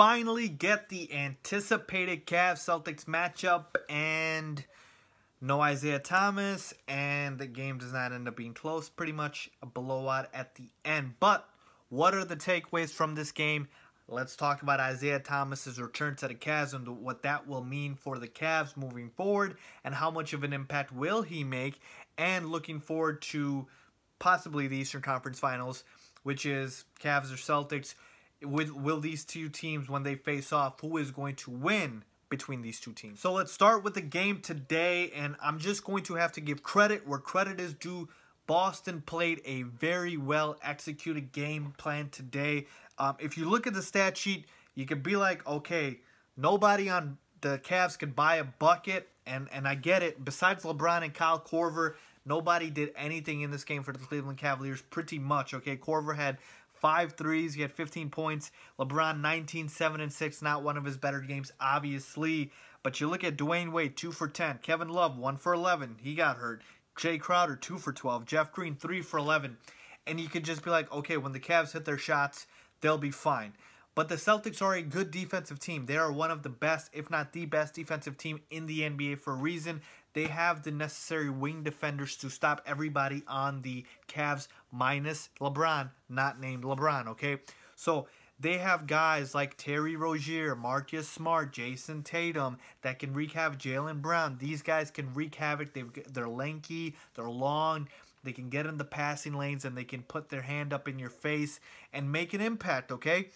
finally get the anticipated Cavs-Celtics matchup, and no Isaiah Thomas, and the game does not end up being close. Pretty much a blowout at the end. But what are the takeaways from this game? Let's talk about Isaiah Thomas's return to the Cavs and what that will mean for the Cavs moving forward, and how much of an impact will he make, and looking forward to possibly the Eastern Conference Finals, which is Cavs or Celtics. Will these two teams, when they face off, who is going to win between these two teams? So let's start with the game today, and I'm just going to have to give credit where credit is due. Boston played a very well executed game plan today. If you look at the stat sheet, you could be like, okay, nobody on the Cavs could buy a bucket, and I get it. Besides LeBron and Kyle Korver, nobody did anything in this game for the Cleveland Cavaliers pretty much. Okay, Korver had 5 threes, he had 15 points. LeBron 19, 7 and 6, not one of his better games, obviously. But you look at Dwayne Wade, 2 for 10. Kevin Love, 1 for 11. He got hurt. Jay Crowder, 2 for 12. Jeff Green, 3 for 11. And you could just be like, okay, when the Cavs hit their shots, they'll be fine. But the Celtics are a good defensive team. They are one of the best, if not the best defensive team in the NBA for a reason. They have the necessary wing defenders to stop everybody on the Cavs minus LeBron, not named LeBron, okay? So they have guys like Terry Rozier, Marcus Smart, Jason Tatum that can wreak havoc. Jaylen Brown. These guys can wreak havoc. They're lanky, they're long, they can get in the passing lanes, and they can put their hand up in your face and make an impact, okay?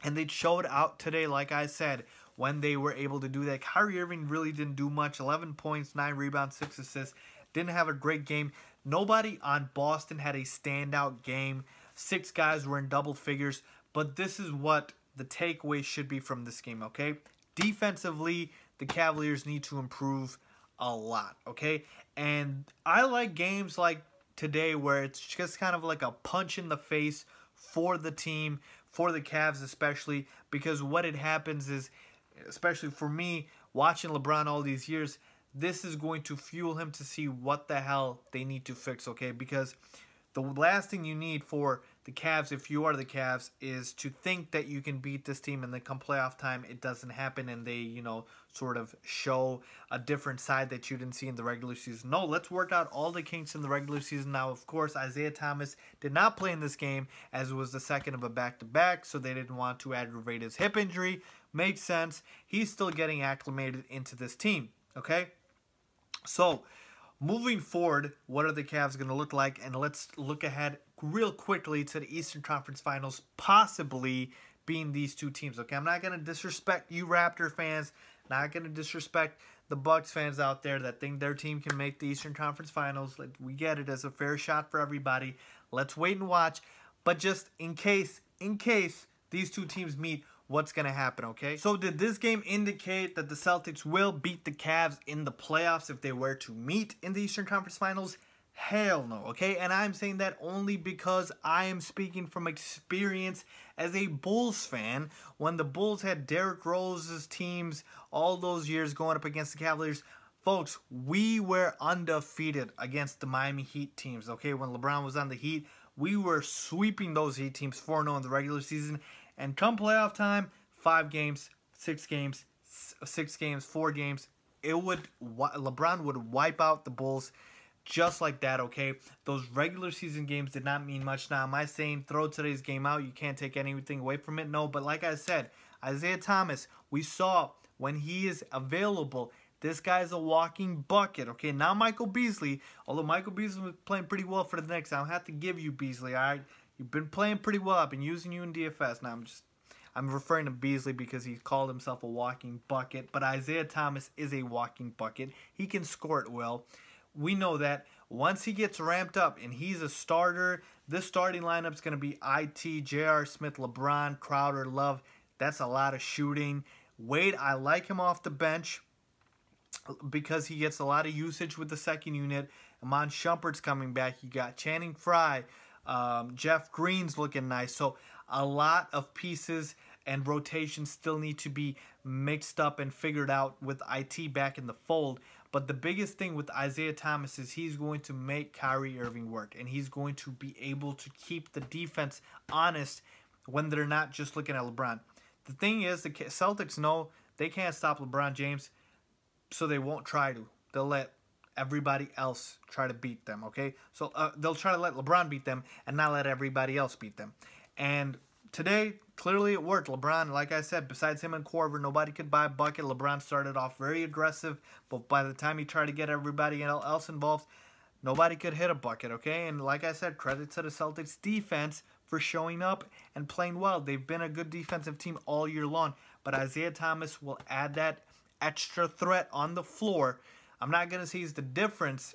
And they showed out today, like I said, when they were able to do that. Kyrie Irving really didn't do much. 11 points, 9 rebounds, 6 assists. Didn't have a great game. Nobody on Boston had a standout game. 6 guys were in double figures. But this is what the takeaway should be from this game, okay? Defensively, the Cavaliers need to improve a lot, okay? And I like games like today where it's just kind of like a punch in the face for the team, for the Cavs especially, because what it happens is, especially for me, watching LeBron all these years, this is going to fuel him to see what the hell they need to fix, okay? Because the last thing you need for the Cavs, if you are the Cavs, is to think that you can beat this team and then come playoff time, it doesn't happen and they, you know, sort of show a different side that you didn't see in the regular season. No, let's work out all the kinks in the regular season. Now, of course, Isaiah Thomas did not play in this game as it was the second of a back-to-back, so they didn't want to aggravate his hip injury. Makes sense. He's still getting acclimated into this team, okay? So, moving forward, what are the Cavs going to look like? And let's look ahead real quickly to the Eastern Conference Finals, possibly being these two teams. Okay, I'm not going to disrespect you Raptor fans, not going to disrespect the Bucks fans out there that think their team can make the Eastern Conference Finals. Like, we get it as a fair shot for everybody. Let's wait and watch. But just in case these two teams meet, what's going to happen, okay? So did this game indicate that the Celtics will beat the Cavs in the playoffs if they were to meet in the Eastern Conference Finals? Hell no, okay? And I'm saying that only because I am speaking from experience as a Bulls fan. When the Bulls had Derrick Rose's teams all those years going up against the Cavaliers, folks, we were undefeated against the Miami Heat teams, okay? When LeBron was on the Heat, we were sweeping those Heat teams 4-0 in the regular season. And come playoff time, 5 games, 6 games, 6 games, 4 games, LeBron would wipe out the Bulls just like that, okay? Those regular season games did not mean much. Now, am I saying throw today's game out, you can't take anything away from it? No, but like I said, Isaiah Thomas, we saw when he is available, this guy's a walking bucket, okay? Now Michael Beasley, although Michael Beasley was playing pretty well for the Knicks, I'll have to give you Beasley, all right? You've been playing pretty well. I've been using you in DFS. Now I'm referring to Beasley because he called himself a walking bucket. But Isaiah Thomas is a walking bucket. He can score it well. We know that. Once he gets ramped up and he's a starter, this starting lineup is going to be IT, J.R. Smith, LeBron, Crowder, Love. That's a lot of shooting. Wade, I like him off the bench because he gets a lot of usage with the second unit. Iman Shumpert's coming back. You got Channing Frye. Jeff Green's looking nice. So a lot of pieces and rotations still need to be mixed up and figured out with IT back in the fold. But the biggest thing with Isaiah Thomas is he's going to make Kyrie Irving work, and he's going to be able to keep the defense honest when they're not just looking at LeBron. The thing is, the Celtics know they can't stop LeBron James, so they won't try to. They'll let everybody else try to beat them, okay? So they'll try to let LeBron beat them and not let everybody else beat them. And today, clearly it worked. LeBron, like I said, besides him and Korver, nobody could buy a bucket. LeBron started off very aggressive, but by the time he tried to get everybody else involved, nobody could hit a bucket, okay? And like I said, credit to the Celtics defense for showing up and playing well. They've been a good defensive team all year long, but Isaiah Thomas will add that extra threat on the floor. I'm not going to say he's the difference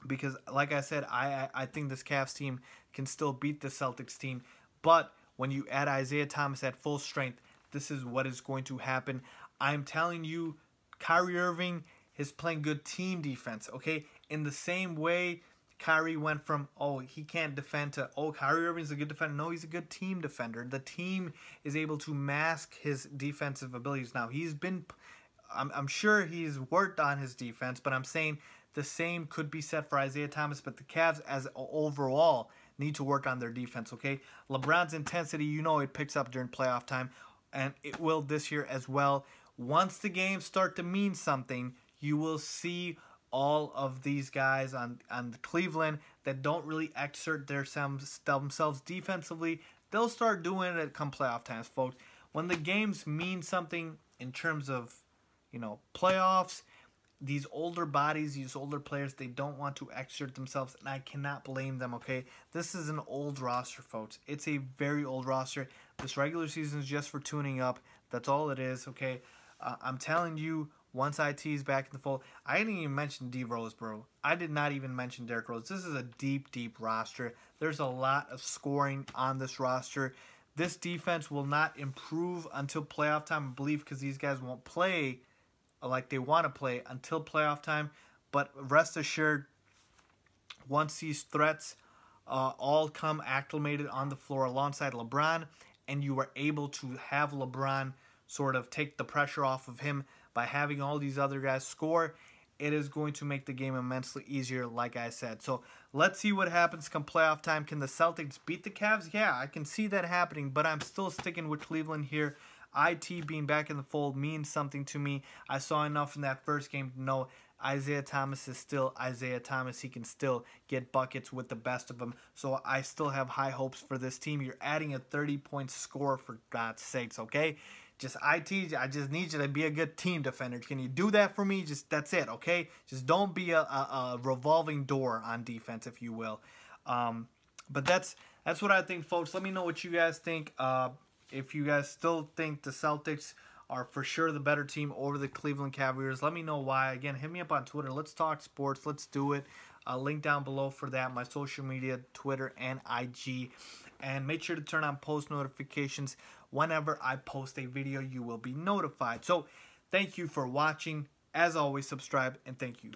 because, like I said, I think this Cavs team can still beat the Celtics team, but when you add Isaiah Thomas at full strength, this is what is going to happen. I'm telling you, Kyrie Irving is playing good team defense, okay? In the same way Kyrie went from, oh, he can't defend to, oh, Kyrie Irving's a good defender. No, he's a good team defender. The team is able to mask his defensive abilities. Now, he's been, I'm sure he's worked on his defense, but I'm saying the same could be said for Isaiah Thomas, but the Cavs as overall need to work on their defense, okay? LeBron's intensity, you know, it picks up during playoff time, and it will this year as well. Once the games start to mean something, you will see all of these guys on Cleveland that don't really exert themselves defensively. They'll start doing it come playoff times, folks. When the games mean something in terms of, you know, playoffs, these older bodies, these older players, they don't want to exert themselves, and I cannot blame them, okay? This is an old roster, folks. It's a very old roster. This regular season is just for tuning up. That's all it is, okay? I'm telling you, once IT is back in the fold, I didn't even mention D Rose, bro. I did not even mention Derrick Rose. This is a deep, deep roster. There's a lot of scoring on this roster. This defense will not improve until playoff time, I believe, because these guys won't play like they want to play until playoff time. But rest assured, once these threats all come acclimated on the floor alongside LeBron, and you are able to have LeBron sort of take the pressure off of him by having all these other guys score, it is going to make the game immensely easier, like I said. So let's see what happens come playoff time. Can the Celtics beat the Cavs? Yeah, I can see that happening, but I'm still sticking with Cleveland here. IT being back in the fold means something to me. I saw enough in that first game to know Isaiah Thomas is still Isaiah Thomas. He can still get buckets with the best of them. So I still have high hopes for this team. You're adding a 30-point score, for God's sakes, okay? Just IT, I just need you to be a good team defender. Can you do that for me? Just that's it, okay? Just don't be a revolving door on defense, if you will. But that's what I think, folks. Let me know what you guys think. If you guys still think the Celtics are for sure the better team over the Cleveland Cavaliers, let me know why. Again, hit me up on Twitter. Let's talk sports. Let's do it. Link down below for that. My social media, Twitter and IG. And make sure to turn on post notifications. Whenever I post a video, you will be notified. So, thank you for watching. As always, subscribe, and thank you.